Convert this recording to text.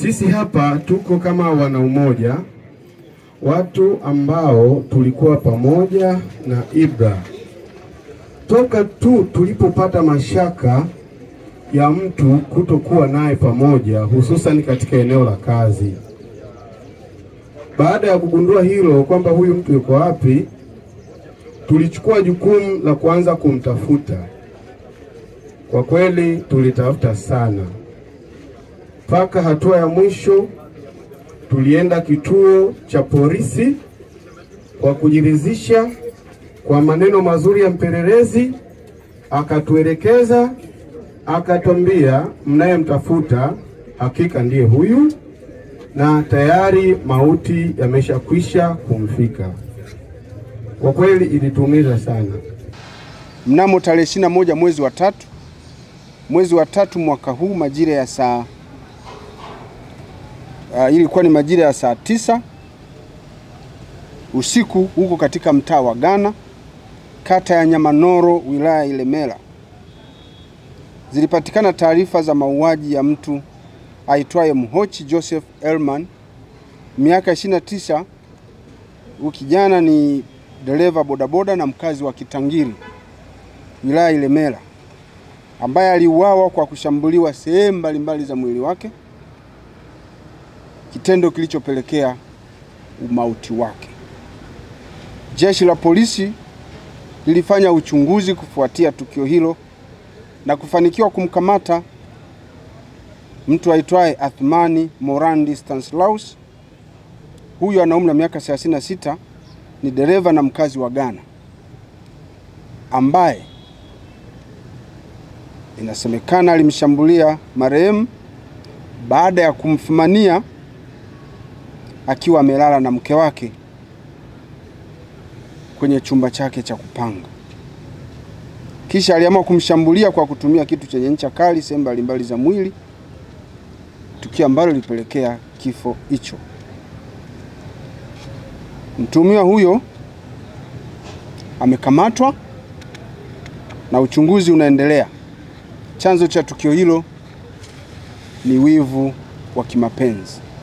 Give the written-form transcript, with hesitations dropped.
Sisi hapa tuko kama wana umoja, watu ambao tulikuwa pamoja na Ibra toka tu tulipopata mashaka ya mtu kutokuwa naye pamoja, hususan katika eneo la kazi. Baada ya kugundua hilo kwamba huyu mtu yuko wapi, tulichukua jukumu la kuanza kumtafuta. Kwa kweli tulitafuta sana, mpaka hatua ya mwisho tulienda kituo cha polisi kwa kujiridhisha kwa maneno mazuri ya mpelelezi. Akatuelekeza, akatwambia mnayemtafuta hakika ndiye huyu na tayari mauti yameshakwisha kumfika. Kwa kweli ilituumiza sana. Mnamo tarehe 21 mwezi wa tatu mwaka huu majira ya ilikuwa ni majira ya saa 9 usiku huko katika mtaa wa Ghana, kata ya Nyamanoro, wilaya ya Ilemela, zilipatikana taarifa za mauaji ya mtu aitwaye Mhochi Joseph Elman, miaka 29. Huyu kijana ni dereva bodaboda na mkazi wa Kitangiri, wilaya ya Ilemela, ambaye aliuawa kwa kushambuliwa sehemu mbalimbali za mwili wake, kitendo kilichopelekea umauti wake. Jeshi la polisi lilifanya uchunguzi kufuatia tukio hilo na kufanikiwa kumkamata mtu aitwaye Athmani Morandi Stanislaus. Huyu ana umri wa miaka 36, ni dereva na mkazi wa Ghana, ambaye inasemekana alimshambulia marehemu baada ya kumfumania akiwa amelala na mke wake kwenye chumba chake cha kupanga. Kisha aliamua kumshambulia kwa kutumia kitu chenye ncha kali sehemu mbalimbali za mwili, tukio ambalo lilipelekea kifo hicho. Mtuhumiwa huyo amekamatwa na uchunguzi unaendelea. Chanzo cha tukio hilo ni wivu wa kimapenzi.